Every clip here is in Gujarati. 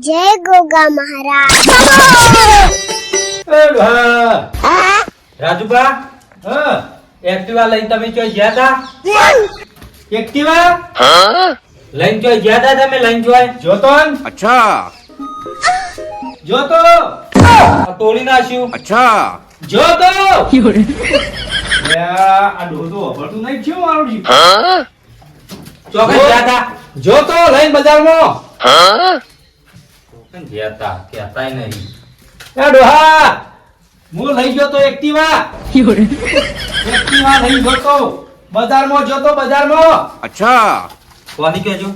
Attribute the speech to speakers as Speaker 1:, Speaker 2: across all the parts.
Speaker 1: जय गोगा महाराज।
Speaker 2: રાજુભા એક્ટિવા લઈને તમે ચોઈ ગયા હતા? એક્ટિવા લઈને ચોઈ ગયા હતા તમે? લઈને ચોઈ જોતો?
Speaker 3: अच्छा
Speaker 2: જોતો તોડી નાખ્યું.
Speaker 3: अच्छा
Speaker 2: જોતો આ ડોડો ભરતું નહીં થયું મારું જી. ચોકન ગયા હતા? જોતો લઈને બજારમાં ચોકન ગયા હતા કહેતાય નહીં. એ ડોહા હું લઈ ગયો તો એક્ટિવા લઈ ગયો તો બજારમાં જોતો બજારમાં.
Speaker 3: अच्छा
Speaker 2: કોની કહેજો?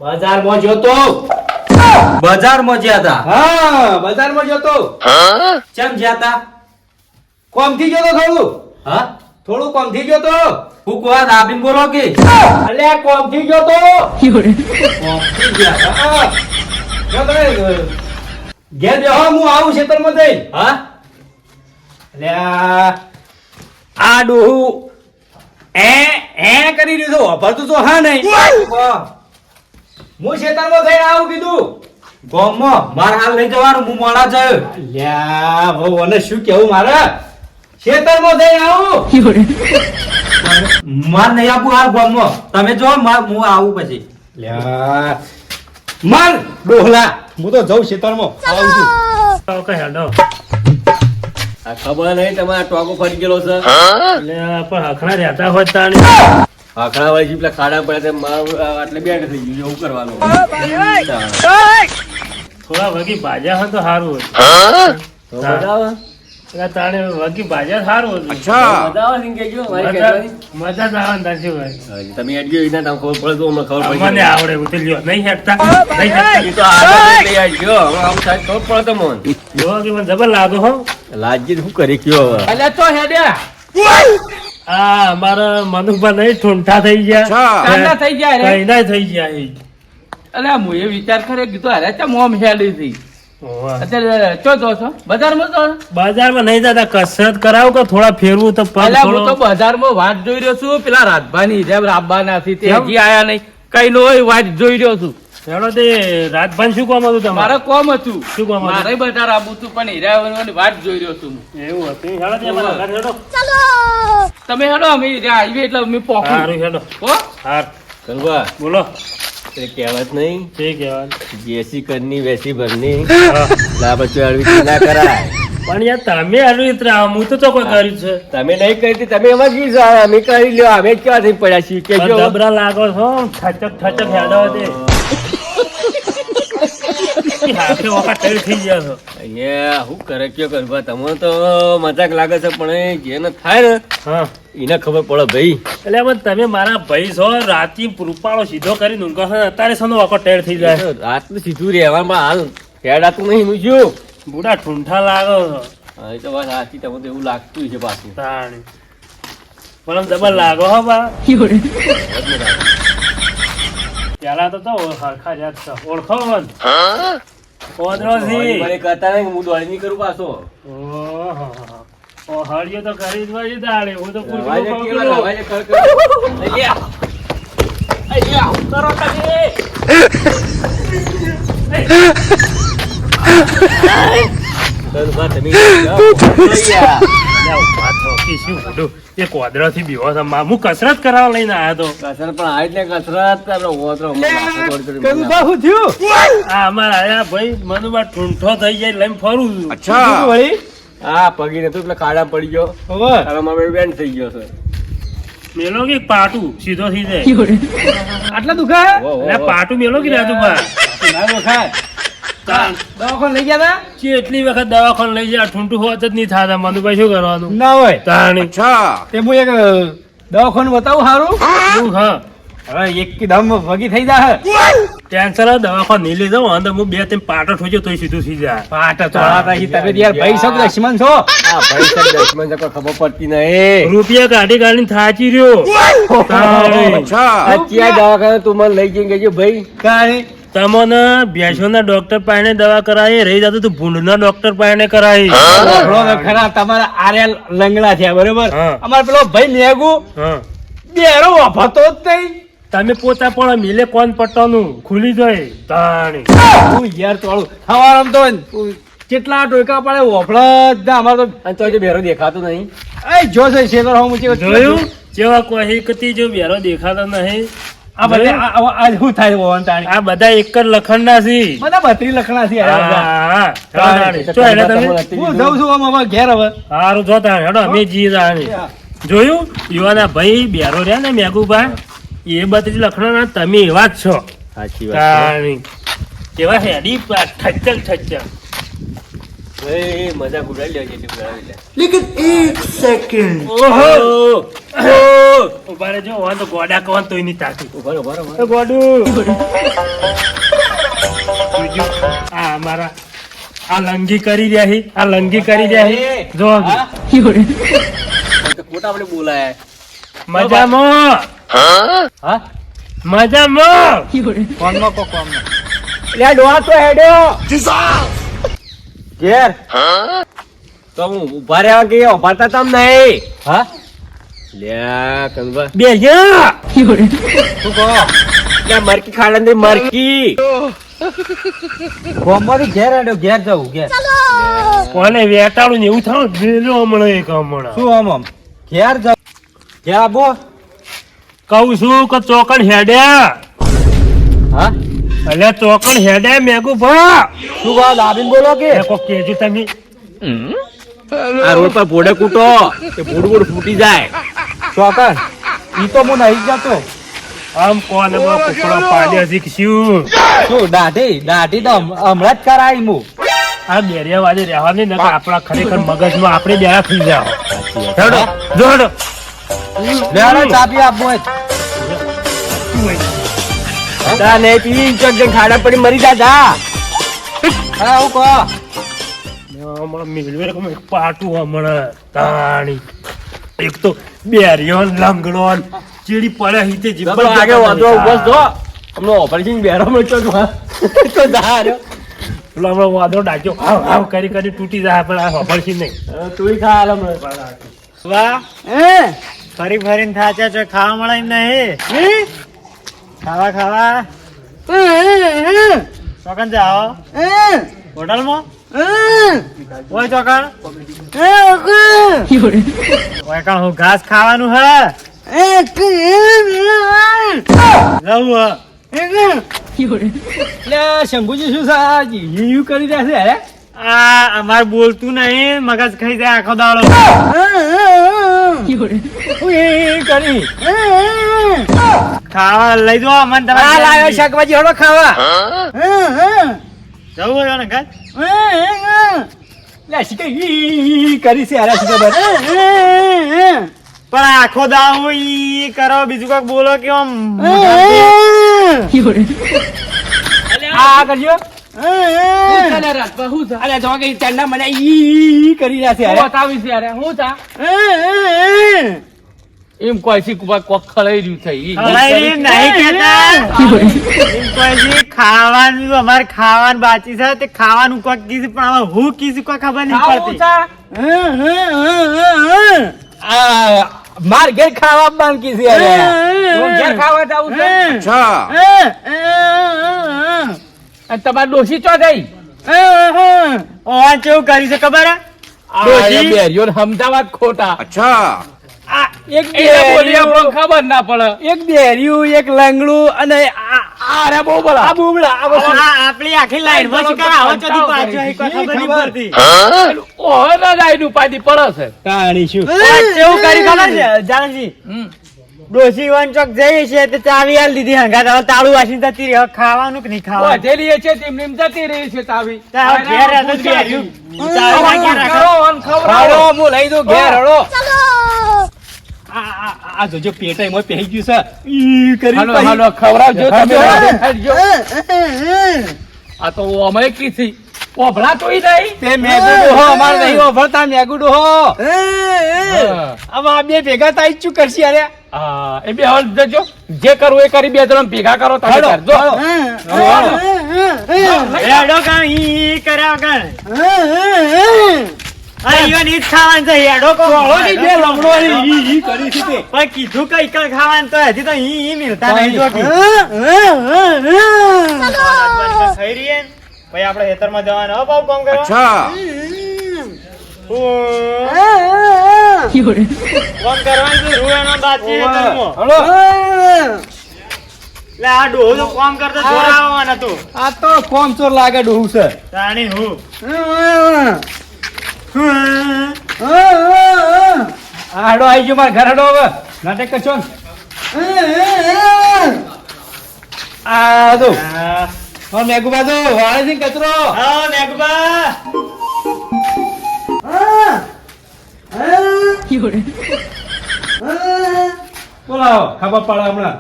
Speaker 2: બજારમાં જોતો. બજારમાં ગયા હતા? હા બજારમાં જોતો. કેમ ગયા હતા? કોમથી જોતો થોડું. હા થોડું કોમથી જોતો. હું કોણ દાબીને બોલો કે? અલ્યા કોમથી જોતો. કોમથી ગયા હતા. જો તમે ઘેર બેહો હું આવું ખેતરમાં જઈ. હા અલ્યા આ ડોહું કરી દીધું વાપરતું તો હા નહીં. હું ખેતરમાં જઈને આવું કીધું. ગામમાં મારે હાલ લઈ જવાનું હું મોડા જયો. લ્યા બહુ અને શું કેવું મારે ખેતરમાં જઈને આવું. માર નહીં આપું હાલ ગામમાં. તમે જો હું આવું પછી. લ્યા માર ડોહલા હું તો જઉં ખેતરમાં આવું છું.
Speaker 4: આ ખબર નહીં તમારા ટોકો ફરી ગયેલો છે.
Speaker 5: એટલે પણ હખણા રહેતા હોય તાણી
Speaker 4: આખડા વાળી પેલા ખાડા પડે તે મારું આટલે બેઠ થઈ ગયું એવું કરવાનું.
Speaker 5: થોડા વગી ભાજ્યા હોય તો સારું હોય.
Speaker 4: તો બતાવો.
Speaker 5: એટલે તાણે વગી ભાજ્યા સારું હતું.
Speaker 3: अच्छा
Speaker 4: બતાવો ને કહેજો મારી
Speaker 5: મજા
Speaker 4: કહેવાની.
Speaker 5: મજા જ આવે ને તારી વાત.
Speaker 4: તમે અડગ્યો એના નામ ખબર પડે તો અમને ખબર પડી
Speaker 5: મને
Speaker 4: જાય.
Speaker 5: આવડે એવું તો લ્યો નહીં હેકતા નહીં હેકતા.
Speaker 4: એ તો આગળ લઈ આવજો. હવે આવું થાય તો ખબર પડે તમને.
Speaker 5: જો કે મને જબર લાગો હો.
Speaker 4: લાજી શું કરી કયો હવે?
Speaker 2: અલ્યા તો હેડ્યા
Speaker 5: આ મારા મનુભા નહીં ઠૂંઠા થઈ ગયા.
Speaker 3: अच्छा
Speaker 2: કાંડા થઈ ગયા રે.
Speaker 5: કઈના થઈ ગયા એ.
Speaker 2: અલ્યા હું એ વિચાર કર્યો કીધું અરે ચા મોમ હેડી હતી.
Speaker 5: ઓવા.
Speaker 2: અત્યારે ચો જો છો બજારમાં તો?
Speaker 5: બજારમાં નહીં જતા કસરત કરાવું કે થોડા ફેરવું તો પગ
Speaker 2: અલ્યા હું તો
Speaker 5: થોડો
Speaker 2: બજારમાં વાત જોઈ રહ્યો છું પેલા રાજભાની જેમ રાબવાના છે તે
Speaker 5: કેમ?
Speaker 2: હજી આયા નહીં. કઈ નો હોય વાત જોઈ રહ્યો છું.
Speaker 5: હેડો તે રાતભાન શું કામ હતું તમારે?
Speaker 2: મારે કોમ હતું.
Speaker 5: શું કામ હતું?
Speaker 2: મારે બજાર આવું હતું પણ હીરાવાની વાત જોઈ રહ્યો છું હું.
Speaker 5: એવું હતું. હેડો તે અમારા ઘરે હેડો.
Speaker 2: તમે હેડો અમે આવી એટલે અમે પોકું
Speaker 5: સારું હેડો.
Speaker 2: હો
Speaker 5: હાર
Speaker 4: કનુભા,
Speaker 5: બોલો
Speaker 4: એ કહેવત નહીં
Speaker 5: તે કહેવાનું.
Speaker 4: જેસી કરની વેસી ભરની
Speaker 5: હા.
Speaker 4: લા પછી અળવી ના કરાય.
Speaker 5: પણ યાર તમે આવી રીતે આવો, હું તો કોઈ કર્યું છે.
Speaker 4: તમે નહીં કરી હતી, તમે એમાં કી જાઓ? અમે કરી લ્યો. અમે ક્યાં થઈ પડ્યા છીએ કે
Speaker 5: પણ ડબરા લાગો છો ઠચક ઠચક હેડો તે હાથે વખત ટેર થઈ ગયા છો.
Speaker 4: અહીંયા શું કરે કયો કરવા? તમે તો મજાક લાગે છે પણ એ જેને થાય ને
Speaker 5: હા
Speaker 4: એને ખબર પડે ભાઈ.
Speaker 5: એટલે પણ તમે મારા ભાઈ છો. રાતી રૂપાળો સીધો કરી ઊંઘો છો ને અત્યારે સનો વખત ટેર થઈ જાય.
Speaker 4: રાતનું સીધું રહેવામાં હાલ હેડાતું નહીં હું શું?
Speaker 5: બુડા ઠૂંઠા લાગો છો
Speaker 4: હા, એ તો વાત સાચી. તમે તો એવું લાગતું છે પાછું.
Speaker 5: તાણી પણ આમ ડબલ લાગો હો બા. પેલા તો હરખા જાત છો. ઓળખો મન ઓદરોથી.
Speaker 4: મને કહેતા નહીં કે હું દોડી નહીં કરું પાછો.
Speaker 5: ઓહો. ઓ હળિયો તો કરી જ વળી દાડે. હું તો પૂછું
Speaker 4: રવાજે
Speaker 5: કહું
Speaker 4: કેવા,
Speaker 5: છું.
Speaker 4: રવાજે કર કર. અહીંયા. અહીંયા, શું કરો તમે? કનુભા, તમે જાઓ. અહીંયા.
Speaker 5: લ્યા, ઊભા થો. ઈ શું બધું? એ કોદરાથી બીવો છે. હું કસરત કરાવવા લઈને આવ્યો તો.
Speaker 4: કસર પણ આવી જ ને કસરત આપણે ઓતરો
Speaker 2: કનુભા શું થયું?
Speaker 5: આ અમારા આયા ભાઈ મનુબા ઠૂંઠો થઈ જાય લઈને ફરું છું.
Speaker 3: अच्छा
Speaker 2: વળી
Speaker 4: હા પગી નતું એટલે ખાડા પડી ગયો.
Speaker 2: ખબર
Speaker 4: તારામાં બે બેન્ડ થઈ ગયો છે.
Speaker 5: મેલો કે પાટું સીધો થઈ જાય.
Speaker 2: આટલા દુખાય?
Speaker 4: ઓહો,
Speaker 5: એટલે
Speaker 4: ઓહો.
Speaker 5: પાટું મેલો કે રાજુ બા.
Speaker 2: ના દુખાય. દવાખાને લઈ ગયા તા?
Speaker 5: એટલી વખત દવાખાને લઈ જાય ઠૂંઠું હોત જ નહીં થતા. મનુભાઈ શું કરવાનું?
Speaker 2: ના હોય
Speaker 5: તાણી
Speaker 3: अच्छा
Speaker 2: તે હું એક દવાખાનું બતાવું સારું.
Speaker 5: શું હા
Speaker 2: હવે એકદમ વગી થઈ જાય.
Speaker 5: ટેન્શન દવાખાને નહીં લઈ જાઉં અંદર હું બે ત્રણ પાટો ઠોક્યો તોય સીધું થઈ જાય.
Speaker 2: પાટ તો તમે યાર ભાઈ છો કે દુશ્મન છો?
Speaker 4: હા ભાઈ સાહેબ દુશ્મન છે, કોઈ ખબર પડતી નહીં.
Speaker 5: રૂપિયા કાઢી કાઢીને થાચી રહ્યો. તાણી.
Speaker 3: अच्छा
Speaker 4: આ ક્યાં દવાખાને તું મને લઈ જઈને કહેજો ભાઈ.
Speaker 2: કાંઈ
Speaker 5: તમને ભેંસોના ડોક્ટર પાસે દવા કરાય રહી જતું તું ભૂંડના ડોક્ટર પાસે કરાય.
Speaker 2: આપણો તો ખરા તમારા આર્યા લંગડા થયા બરોબર.
Speaker 5: હા.
Speaker 2: અમારે પેલો ભાઈ મેગુ
Speaker 5: હા
Speaker 2: બેરો વાપરતો જ નહીં.
Speaker 5: તમે પોતા પણ મિલે કોણ પટ્ટાનું ખુલી જાય તાણી
Speaker 2: હું યાર તોડું હવારમ તો કેટલા ટોયકા પડે ઓફળા જ ના અમારે
Speaker 4: અને તો બેરો દેખાતો નહીં.
Speaker 2: એ જો છે શેતર હું મૂકી
Speaker 5: જોયું જેવા કોઈ કતી જો બેરો દેખાતો નહીં.
Speaker 2: આ બધે આ શું થાય ઓવન તાણી
Speaker 5: આ બધા એક જ લખણના છે.
Speaker 2: બધા 32 લખણા છે યાર બધા.
Speaker 5: હા, તાણી. ચો હેડો તમે
Speaker 2: હું જઉં છું આમ હવે ઘેર હવે
Speaker 5: સારું જો તાણી હેડો અમે જઈએ તાણી. જોયું યુવાના ભાઈ બેરો રહ્યા ને મેઘુભાઈ એ 32 લખણના તમે એવા જ છો
Speaker 4: સાચી વાત છે.
Speaker 5: તાણી કેવા હેડી ઠચ્ચર ઠચ્ચર.
Speaker 4: એ મજાક ઉડાડી લેજે એટલી ઉડાડી લે.
Speaker 5: ઓહો ઉભા રહેજો વાં તો ગોડા કવાન તોય નહીં તાકી.
Speaker 4: ઉભા રહો, ઉભા રહો.
Speaker 5: એ ગોડું બીજું આ અમારા આ લંગી કરી રહ્યા છે. આ લંગી કરી રહ્યા છે. જો
Speaker 4: ખોટા આપણે બોલાય.
Speaker 5: મજામાં
Speaker 2: હા
Speaker 5: મજામાં
Speaker 2: કોનમાં કો કોનમાં
Speaker 4: લે ડોહા તો હેડ્યો ઘેર તો હું ઉભા રહ્યા કે ઉભાતા તમ નહીં.
Speaker 2: હા
Speaker 4: લે કંગવા
Speaker 5: બે ગયા
Speaker 2: શું કહો
Speaker 4: લે મરકી ખાડે મરકી
Speaker 2: કોમમાંથી ઘેર આડ્યો ઘેર જવું ઘેર
Speaker 5: કોને વેટાળું ને એવું થાવ વેલો હમણાં એક હમણાં
Speaker 2: શું આમ ઘેર જવું ઘેર આબો
Speaker 5: કહું છું કે ચોકડ હેડ્યા
Speaker 2: હા
Speaker 5: એટલે ચોકડ હેડ્યા મેગુ ભા
Speaker 2: શું કહો દાબીને બોલો કે
Speaker 5: કોક કેજો તમે
Speaker 4: આ રોડ પર ભોડે કૂટો કે ભૂડ ભૂડ ફૂટી જાય.
Speaker 2: ચોકન ઈ તો હું નહીં જતો
Speaker 5: આમ કોને કુકડો પાડ્યા શીખશું.
Speaker 2: શું દાઢી તો હમણાં જ કરાવી હું
Speaker 5: આ બેરિયા વાજે રહેવાની ને આપણા ખરેખર મગજમાં આપણે બેરા થઈ જાવ. હેડો જો હેડો
Speaker 2: લેવાનો ચાપી આપવો જ.
Speaker 4: તા નહીં પીવી ચોક જઈને ખાડા પડી મરી જા જા.
Speaker 2: હા હું કહો
Speaker 5: હમણાં મિલવે એક પાટું હમણાં તાણી એક તો બેરિયો લંગડો ચીડી પડે હિતે
Speaker 4: જબરો આગે વાંધો બસ જો હમણાં ઓપરેશન બેરો મળતો તો જા રહ્યો.
Speaker 5: પેલો હમણાં વાદળો ડાક્યો હાવ હાવ કરી કરી તૂટી જાય પણ આ ખબર નહીં.
Speaker 4: તું ખા હમણાં.
Speaker 3: વાહ ફરી ફરીને થાચા છો ખાવા મળે એમ નહીં ખાવા ખાવા ચોકન જાઓ હોટલમાં ઓય ચોકન ઓય કણ હું ઘાસ ખાવાનું હે લઉં
Speaker 2: લે શંભુજી શું છે યુ કરી રહ્યા છે અરે
Speaker 3: આ અમાર બોલતું નહીં મગજ ખાઈ જાય આખો દાડો
Speaker 2: કરી
Speaker 3: ખાવા લઈ જો મને તમે
Speaker 2: આ લાવ્યો શાકભાજી હળો ખાવા
Speaker 3: જવું હોય ને ઘર
Speaker 2: લે શીખે ઈ કરી છે અરે શીખે બસ
Speaker 3: પણ આખો દાડો ઈ કરો બીજું કઈક બોલો કે આમ
Speaker 2: આ કરજો અરે જો કે ચંડા મને ઈ કરી રહ્યા છે અરે બતાવી છે અરે હું તા એમ કોઈ સી કોક ખળાઈ રહ્યું છે ઈ
Speaker 3: નહીં કેતા એમ કોઈ છે ખાવાનું અમારે ખાવાનું બાકી છે તે ખાવાનું કોક કીધું પણ હવે હું કીધું કોઈ ખબર નહીં પડતી
Speaker 2: આ માર ઘેર ખાવા બાંકી છે અરે હું ઘેર ખાવા જાઉં છું અને તમાર ડોશી ચો ગઈ
Speaker 3: ઓન કેવું કરી છે ખબર હે?
Speaker 2: ડોશી બેરિયો અમદાવાદ ખોટા આ એક બેરિયું ખબર ના પડે એક બેરિયું એક લંગડું અને આ રે બોબલા આ બોબલા આ વસ્તુ
Speaker 3: આ આપણી આખી લાઈન માં શું કરે આવો ચોથી પાછો હે કોઈ ખબર નહીં પડતી
Speaker 2: ઓહો ના ડાઈનું પાડી પડે છે તાણી શું
Speaker 3: ઓન કેવું કરી ખબર છે જાનજી ડોશી વન ચોક જઈએ છે તે ચાવી આલ દીધી હંગાત હવે તાળું વાસીને જતી રહી હવે ખાવાનું કે નહીં ખાવાનું
Speaker 2: વધેલી છે તેમ નેમ જતી રહી છે તાવી
Speaker 3: તાવ ઘેર રહેતો જ બેર્યું. ચાવી ઘેર રાખો.
Speaker 2: ખવડાવો હું લઈ દઉં ઘેર હળો આ જોજો પેટાઈ મોય પહેરી ગયું છે ઈ કરી હાલો હાલો ખવડાવજો તમે આ તો અમે કીધી ઓભળા તોય નહીં તે મેગુડો હો અમાર નહીં ઓભળતા મેગુડો હો હવે આ બે ભેગા થાય શું કરશી અરે હા એ બે હાલ જજો જે કરવું એ કરી બે જણ ભેગા કરો તમે કરજો
Speaker 3: હેડો કાં ઈ કર્યા વગર અરે ઈવન ઈ જ ખાવાનું છે હેડો કો
Speaker 2: ચોળોની બે લમડોની ઈ કરી છે તે.
Speaker 3: પણ કીધું કઈ કઈ ખાવાનું તો હજી તો ઈ મિલતા નહીં જો કે. થઈ રહી હે ને? પછી આપણે ખેતરમાં જવાનું હો બાબુ કામ કરવા. કામ કરવાનું છે રૂવાનો બાકી ખેતરમાં.
Speaker 2: હળો.
Speaker 3: લે આ ડોહો તો કામ કરતો જોરાવાનો હતો.
Speaker 2: આ તો કોમ ચોર લાગે ડોહું છે.
Speaker 3: તાણી હું
Speaker 2: આડો આવી ગયો મારા ઘર હડો હવે નાટક કરશો ને. આ દો હા મેઘુબા દો વાળે છે ને કચરો.
Speaker 3: હા મેઘબા
Speaker 2: બોલાવો ખબર પડે હમણાં.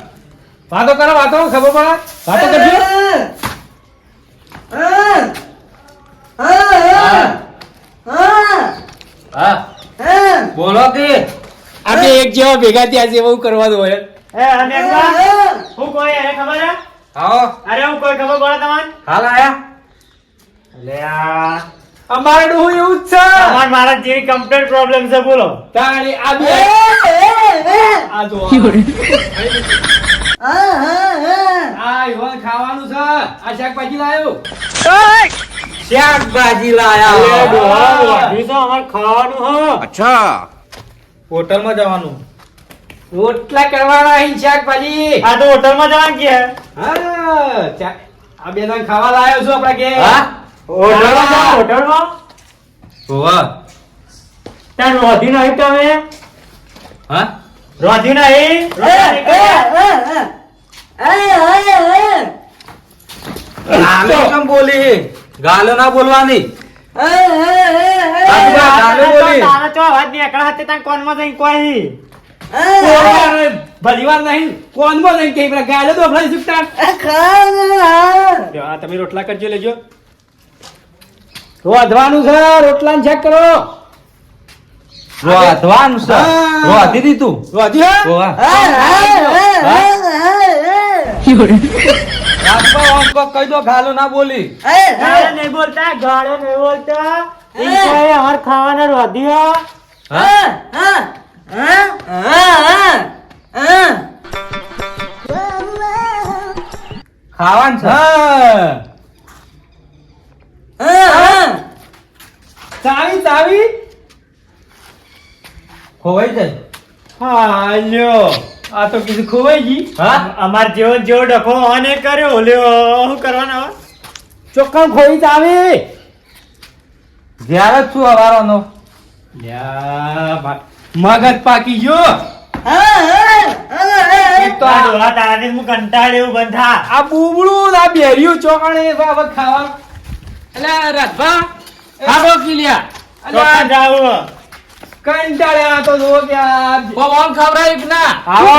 Speaker 2: વાતો કરો વાતો ખબર પડે વાતો કરજો. હા બોલો કે આપણે એક જેવા ભેગા થયા છે એવું કરવાનું હોય.
Speaker 3: એ આ મેઘબા હું કોઈ એને ખબર હે?
Speaker 2: આવો
Speaker 3: અરે હું કોઈ ખબર પડે તમને?
Speaker 2: હાલ આયા.
Speaker 3: લે આ
Speaker 2: અમારે ડોહું એવું જ છે.
Speaker 3: મારા જેવી કમ્પ્લીટ પ્રોબ્લેમ છે બોલો.
Speaker 2: તાણી આ બે આ જો આ ઈવન ખાવાનું છે. આ શાકભાજી લાયો. શાકભાજી
Speaker 3: લે
Speaker 2: લાયા.
Speaker 3: ડોહા વાઢી તો અમારે ખાવાનું હો.
Speaker 2: હોટલમાં જવાનું. રોટલા કરવાના અહીં શાકભાજી.
Speaker 3: આ તો હોટલમાં જવાનું કે
Speaker 2: હા આ બે જણ ખાવા લાયો છું આપડા કે.
Speaker 3: હોટલમાં જાઓ હોટલમાં
Speaker 2: હોવા
Speaker 3: ત્યાં રોધી નહીં તમે
Speaker 2: હા
Speaker 3: રોધી નહીં
Speaker 2: ગાલો કેમ બોલી? ગાલો ના બોલવાની. ગાલો બોલી.
Speaker 3: તારા ચો અવાજ નીકળે હાથે તાન કોનમાં જઈને કોઈ
Speaker 2: ભલી વાર નહીં કોનમાં નહીં કે પેલા ગાલો તો ભલાઈ સુકતા. આ તમે રોટલા કરજો લેજો. રોધવાનું છે રોટલા ચેક કરો. રોધવાનું છે. રોધી દીધું. રોધી હે? રાજભા ઓમ કો કહી દો ગાલો ના બોલી.
Speaker 3: ગાળે નહીં બોલતા ગાળે નહીં બોલતા ઈ કોઈ અમાર ખાવાના રોધી હો.
Speaker 2: ખાવાનું છે. ચાવી ચાવી ખોવાઈ જાય. હા લ્યો આ તો કીધું ખોવાઈ ગઈ. હા
Speaker 3: અમાર જેવો જેવો ડખો ઓને કર્યો લ્યો શું કરવાનો હવે?
Speaker 2: ચોખ્ખા ખોઈ ચાવી. જ્યારે છું અવારોનો મગજ પાકી ગયો. એક તો
Speaker 3: આ ડોહા તારાથી હું કંટાળ્યો એવું બંધ થા.
Speaker 2: આ બુબડું ને આ બેરિયું ચોકણે બાબત ખાવાનું. એટલે રાજભા હા બોકીલિયા
Speaker 3: ચોખ્ખા જાવું.
Speaker 2: કંટાળ્યા તો જો કે આ
Speaker 4: પવન ખવડાવી કે ના?
Speaker 2: આવો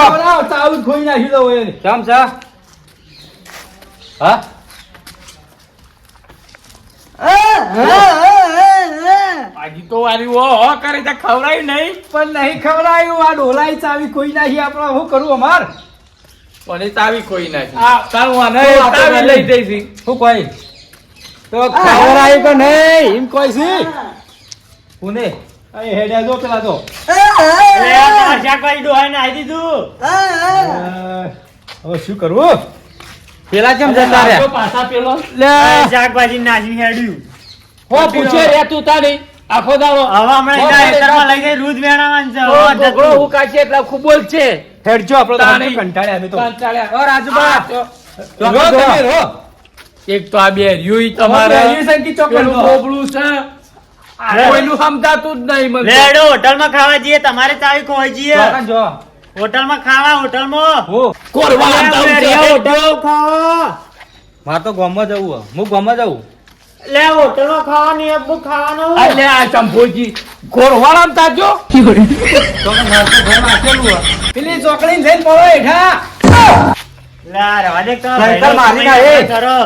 Speaker 2: ચાવું ખોઈ નાખી દો એને. કેમ છે? હા
Speaker 4: આજી તો વારી હો કરે તો ખવડાવી નહીં.
Speaker 2: પણ નહીં ખવડાયું. આ ડોલાઈ ચાવી ખોઈ નાખી. આપણે શું કરવું અમાર?
Speaker 4: પણ એ તાવી કોઈ નાખી.
Speaker 2: આ તારું આને
Speaker 4: તાવી લઈ જઈશી.
Speaker 2: શું કોઈ તો ખવડાયું કે નહીં એમ કોઈ છે પુને અહીં હેડ્યા જો પેલા તો
Speaker 3: લે આ તમાર શાકભાજી ડોહાએ નાખી દીધું.
Speaker 2: હવે શું કરવું? પેલા કેમ જતા
Speaker 4: આ
Speaker 2: રહ્યા?
Speaker 4: પાછા પેલો
Speaker 2: લે
Speaker 3: શાકભાજી નાખી હેડ્યું.
Speaker 4: હો પૂછે રે તું તારી આખો દાડો
Speaker 3: હવે હમણાં એના હેઠળમાં લઈ જઈ દૂધ વેણાવાનું છે. હવે
Speaker 4: ઢોકળો
Speaker 3: જતું.
Speaker 4: ઉકાશે એટલે ખૂબ બોલ છે.
Speaker 2: હેડજો આપણે તો
Speaker 4: તાણી.
Speaker 2: કંટાળ્યા અમે તો.
Speaker 4: કંટાળ્યા.
Speaker 2: ઓ રાજુબા
Speaker 4: જો
Speaker 2: રો તમે રો.
Speaker 4: એક તો આ બે રહ્યું
Speaker 2: તમારે
Speaker 4: તમારે
Speaker 2: અહીં સંકી ચોકડ
Speaker 4: પેલું
Speaker 2: દો.
Speaker 4: બોબડું છે. આ કોઈનું સમજાતું જ નહીં મને.
Speaker 3: લેડો હોટલમાં ખાવા જઈએ તમારે ચાવી ખોવાઈ જઈએ.
Speaker 2: ચોકડ જો
Speaker 3: હોટલમાં ખાવા હોટલમાં
Speaker 2: હો
Speaker 4: કોરવા આમતા
Speaker 3: લે,
Speaker 4: ઊંચે.
Speaker 3: હોટલ ખાવા.
Speaker 2: માર તો ગામમાં જવું હે. હું ગામમાં જવું.
Speaker 3: લે હોટલમાં ખાવાની એ બુક ખાવાનું.
Speaker 4: અલે આ ચંપોજી કોરવાળ આમતા જો.
Speaker 2: તો માર તો ઘરમાં આકેલું હે. પેલી ચોકડીને જઈને પડો હેઠા.
Speaker 3: લે આ રવા દે તો
Speaker 2: સાયકલ મારી ના, એ.
Speaker 3: કરો.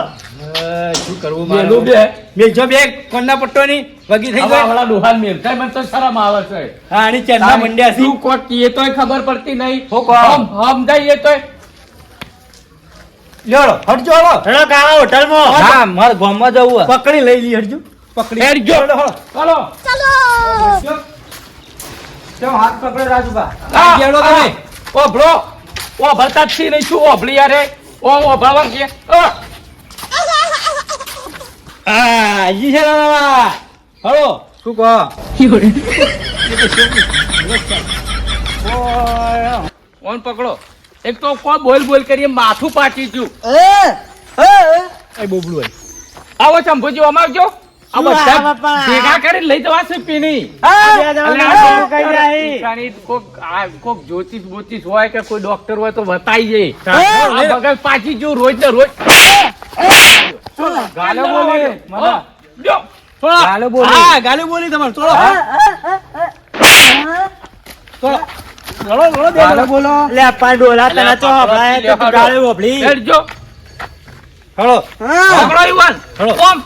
Speaker 2: શું કરવું
Speaker 4: મેલું બે.
Speaker 2: મેલજો બે કોણના પટ્ટોની વગી થઈ
Speaker 4: આવા
Speaker 2: જાય.
Speaker 4: વાળા ડોહાન મેલતાય મને તો શરમ આવે છે.
Speaker 2: હા આની ચેનના મંડ્યા છે.
Speaker 4: તું કોક કીએ તોય ખબર પડતી નહીં.
Speaker 2: હું કહું?
Speaker 4: હમ જઈએ તોય
Speaker 2: લ્યો હટજો હળો.
Speaker 3: હેડો ખાવા હોટલમાં.
Speaker 2: હા મારે ગામમાં જવું હે. પકડી લઈ લી હટજો. પકડી
Speaker 4: હેડજો.
Speaker 2: ચાલો
Speaker 1: ચલો
Speaker 2: ચલો હાથ પકડો રાજુભા
Speaker 4: હા,
Speaker 2: ગેડો
Speaker 4: હા.
Speaker 2: તમે
Speaker 4: ઓ બ્રો ઓ ભરતા જ નહીં શું ઓભળી યાર ઓ ભાવા કે
Speaker 2: હા ઈ છે બાબા હળો શું કહો
Speaker 4: ફોન પકડો એક તો કો બોલ બોલ કરીએ માથું પાટી ગયું
Speaker 2: એ બોબડું
Speaker 4: આવો ચંપુજી અમારજો આ
Speaker 3: શું
Speaker 4: બધા
Speaker 3: આ બાપા?
Speaker 4: ભેગા કરીને લઈ જવા છે પીની
Speaker 3: બે જણા કઈ જાય
Speaker 4: કોક જ્યોતિષ બોતિષ હોય કે કોઈ ડોક્ટર હોય તો બતાઈ જાય આ બગલ પાછી જો રોજ ને રોજ
Speaker 2: ગાલો બોલે મને
Speaker 4: જો
Speaker 2: ગાલો બોલે
Speaker 3: હા ગાલી બોલી તમારે ચલો
Speaker 2: ગાલો બોલો
Speaker 3: લે પા ડોલા તને તો હભળાય તો તું ગાળી ઓભળી
Speaker 4: હેડજો
Speaker 2: હળો
Speaker 4: પકડો યુવાન
Speaker 2: હળો.
Speaker 4: ઓમ